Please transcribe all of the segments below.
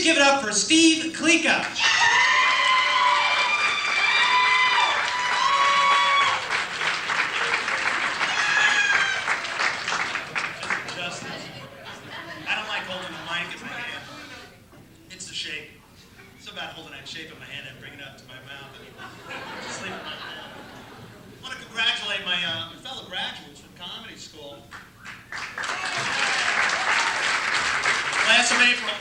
give it up for Steve Klika. Holding that shape in my hand and bringing it up to my mouth and just leave it like that. I want to congratulate my fellow graduates from comedy school. Class of April.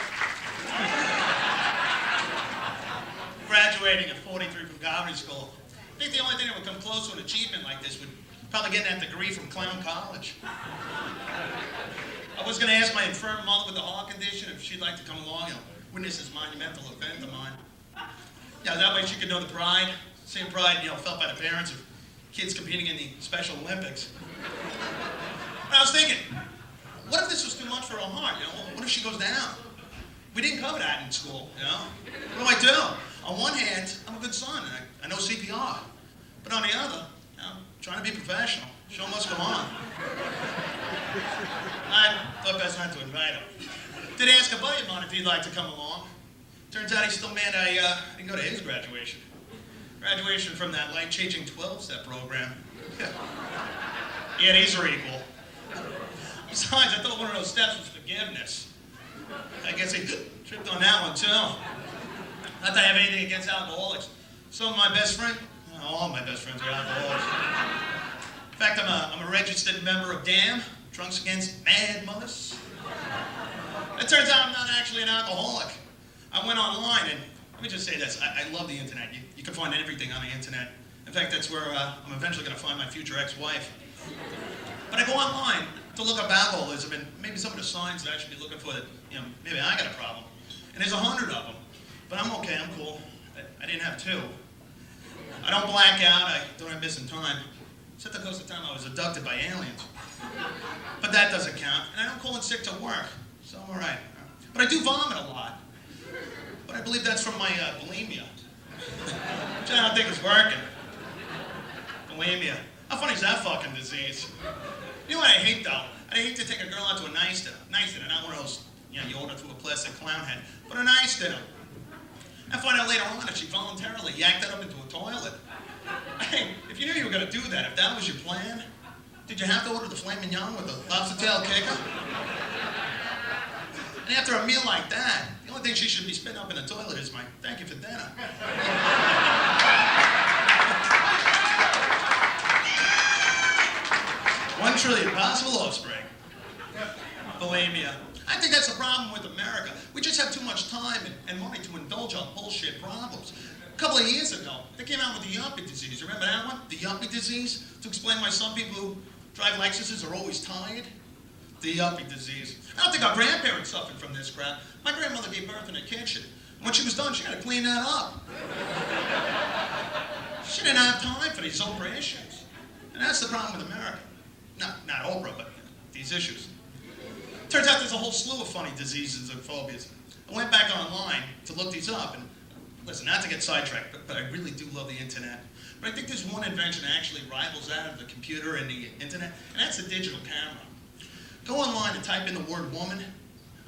Graduating at 43 from comedy school. I think the only thing that would come close to an achievement like this would probably get that degree from Clown College. I was going to ask my infirm mother with the heart condition if she'd like to come along, witness this monumental event of mine. Yeah, that way she could know the pride, same pride, felt by the parents of kids competing in the Special Olympics. But I was thinking, what if this was too much for her heart? What if she goes down? We didn't cover that in school, What do I do? On one hand, I'm a good son, and I know CPR. But on the other, I'm trying to be professional. Show must go on. I thought best not to invite him. Did ask a buddy of mine if he'd like to come along. Turns out he's still mad I didn't go to his graduation. Graduation from that life-changing 12-step program. Yeah, these are equal. Besides, I thought one of those steps was forgiveness. I guess he tripped on that one, too. Not that I have anything against alcoholics. Some of my best friends, all my best friends are alcoholics. In fact, I'm a registered member of DAM, Drunks Against Mad Mothers. It turns out I'm not actually an alcoholic. I went online, and let me just say this. I love the internet. You can find everything on the internet. In fact, that's where I'm eventually going to find my future ex-wife. But I go online to look up alcoholism and maybe some of the signs that I should be looking for that, maybe I got a problem. And there's 100 of them. But I'm okay, I'm cool. I didn't have 2. I don't black out, I don't have missing time. Except the course of time I was abducted by aliens. But that doesn't count. And I don't call in sick to work. So I'm all right. But I do vomit a lot. But I believe that's from my bulimia. Which I don't think is working. Bulimia. How funny is that fucking disease? You know what I hate, though? I hate to take a girl out to a nice dinner. Nice dinner, not one of those, you order through a plastic clown head. But a nice dinner. I find out later on that she voluntarily yacked that up into a toilet. Hey, if you knew you were going to do that, if that was your plan, did you have to order the filet mignon with the lobster tail kicker? And after a meal like that, the only thing she should be spitting up in the toilet is my thank you for dinner. One trillion possible offspring. Bulimia. I think that's the problem with America. We just have too much time and money to indulge on bullshit problems. A couple of years ago, they came out with the yuppie disease. Remember that one? The yuppie disease? To explain why some people who drive Lexuses are always tired? The yuppie disease. I don't think our grandparents suffered from this crap. My grandmother gave birth in the kitchen. When she was done, she had to clean that up. She didn't have time for these Oprah issues. And that's the problem with America. Not Oprah, but these issues. Turns out there's a whole slew of funny diseases and phobias. I went back online to look these up, and listen, not to get sidetracked, but I really do love the internet. But I think there's one invention that actually rivals that of the computer and the internet, and that's the digital camera. Go online and type in the word woman.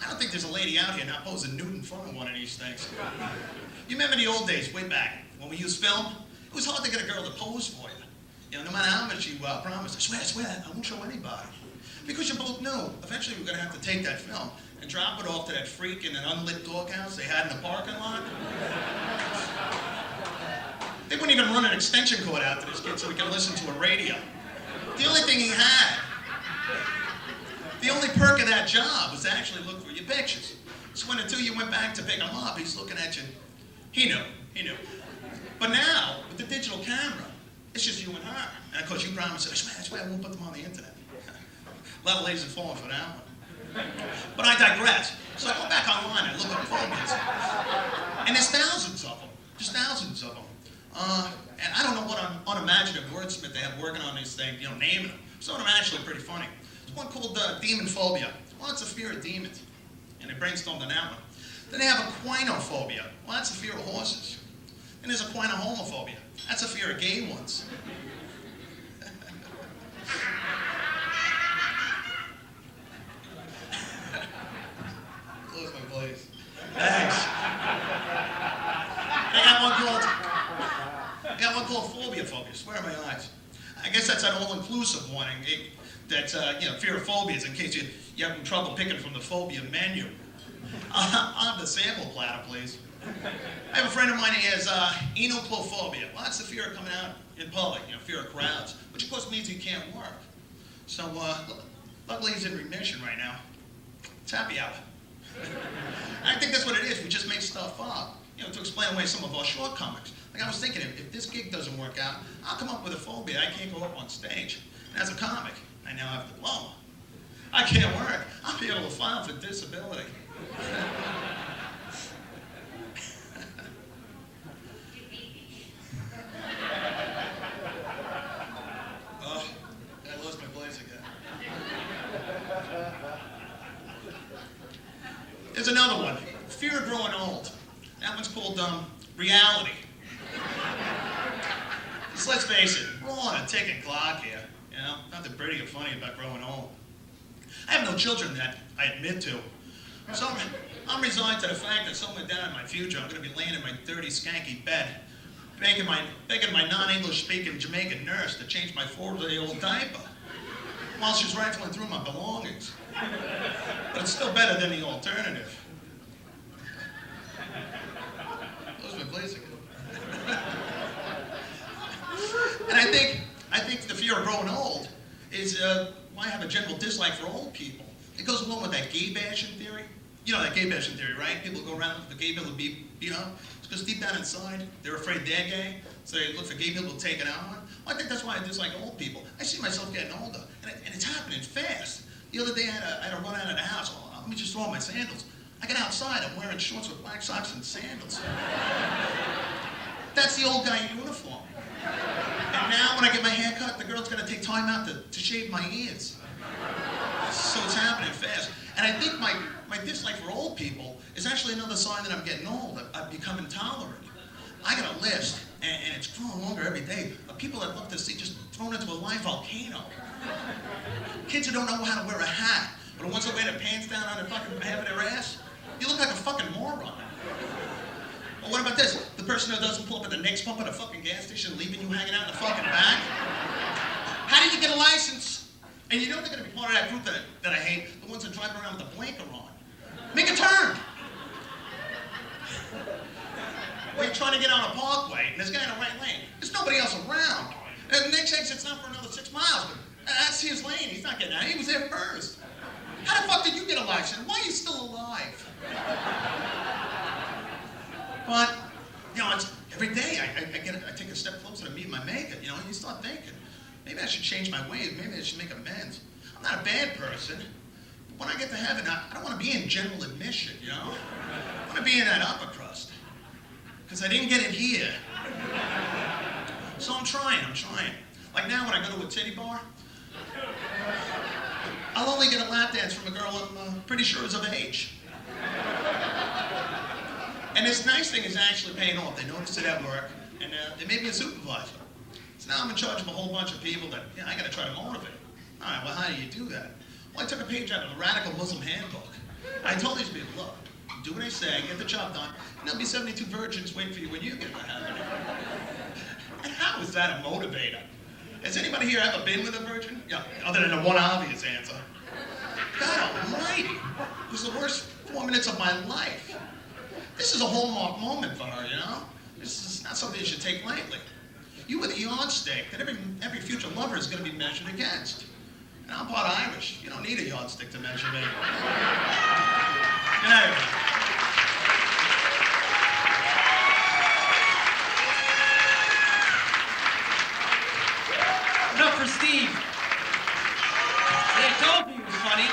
I don't think there's a lady out here not posing nude in front of one of these things. You remember the old days, way back, when we used film? It was hard to get a girl to pose for you. No matter how much you promised, I swear, I won't show anybody. Because you both knew, eventually we're going to have to take that film and drop it off to that freak in an unlit doghouse they had in the parking lot. They wouldn't even run an extension cord out to this kid so he could listen to a radio. The only thing he had, the only perk of that job was to actually look for your pictures. So when the two of you went back to pick him up, he's looking at you. He knew. But now, with the digital camera, it's just you and her. And of course you promised, I swear I won't put them on the internet. A lot of ladies have fallen for that one. But I digress. So I go back online and look up phobias. And there's thousands of them. Just thousands of them. And I don't know what unimaginative wordsmith they have working on these things, naming them. Some of them are actually pretty funny. There's one called demon phobia. Well, it's a fear of demons. And they brainstormed on that one. Then they have equinophobia. Well, that's a fear of horses. And there's equinohomophobia. That's a fear of gay ones. Close my place. Thanks. phobia. Swear on my eyes. I guess that's that all-inclusive warning. That's fear of phobias in case you're having trouble picking from the phobia menu. I'll have the sample platter, please. I have a friend of mine who has enoclophobia. Well, that's the fear of coming out in public, fear of crowds, which of course means he can't work. So, luckily he's in remission right now. It's happy hour. I think that's what it is. We just make stuff up, to explain away some of our shortcomings. Like I was thinking, if this gig doesn't work out, I'll come up with a phobia. I can't go up on stage. And as a comic, I now have a diploma. I can't work. I'll be able to file for disability. Oh, I lost my place again. There's another one. Fear of growing old. That one's called reality. So let's face it, we're all on a ticking clock here. Nothing pretty or funny about growing old. I have no children that I admit to. So I'm resigned to the fact that somewhere down in my future, I'm going to be laying in my dirty, skanky bed, begging my non-English speaking Jamaican nurse to change my 4-day-old diaper while she's rifling through my belongings. But it's still better than the alternative. Lose my place again. And I think the fear of growing old is why I have a general dislike for old people. It goes along with that gay bashing theory. You know that gay bashing theory, right? People go around looking for gay people to be, It's because deep down inside, they're afraid they're gay, so they look for gay people to take it out on. Well, I think that's why I dislike old people. I see myself getting older, and it's happening fast. The other day, I had to run out of the house. Oh, let me just throw on my sandals. I get outside, I'm wearing shorts with black socks and sandals. That's the old guy uniform. And now when I get my hair cut, the girl's gonna take time out to shave my ears. So it's happening fast. And I think my dislike for old people is actually another sign that I'm getting old. I've become intolerant. I got a list, and it's growing longer every day, of people that look to see just thrown into a live volcano. Kids who don't know how to wear a hat, but the ones that wear their pants down on their fucking half of their ass, you look like a fucking moron. Well, what about this? The person who doesn't pull up at the next pump at a fucking gas station, leaving you hanging out in the fucking back? How did you get a license? And they're going to be part of that group that I hate, the ones that drive around with a blinker on. Make a turn! Well, you're trying to get on a parkway, and there's a guy in the right lane. There's nobody else around. And the next exit's not for another 6 miles, but that's his lane. He's not getting out. He was there first. How the fuck did you get a license? Why are you still alive? But, it's every day I take a step closer to meeting my maker, and you start thinking, maybe I should change my ways, maybe I should make amends. I'm not a bad person, but when I get to heaven, I don't want to be in general admission, I want to be in that upper crust, because I didn't get it here. So I'm trying. Like now when I go to a titty bar, I'll only get a lap dance from a girl I'm pretty sure is of age. And this nice thing is actually paying off. They noticed it at work, and they made me a supervisor. So now I'm in charge of a whole bunch of people that I got to try to motivate. All right, well, how do you do that? Well, I took a page out of the Radical Muslim Handbook. I told these people, look, do what I say, get the job done, and there'll be 72 virgins waiting for you when you get to heaven. And how is that a motivator? Has anybody here ever been with a virgin? Yeah, other than the one obvious answer. God almighty, it was the worst 4 minutes of my life. This is a hallmark moment for her, This is not something you should take lightly. You were the yardstick that every future lover is going to be measured against. And I'm part Irish. You don't need a yardstick to measure me. Good night, everybody. Enough for Steve. See, I told you he was funny.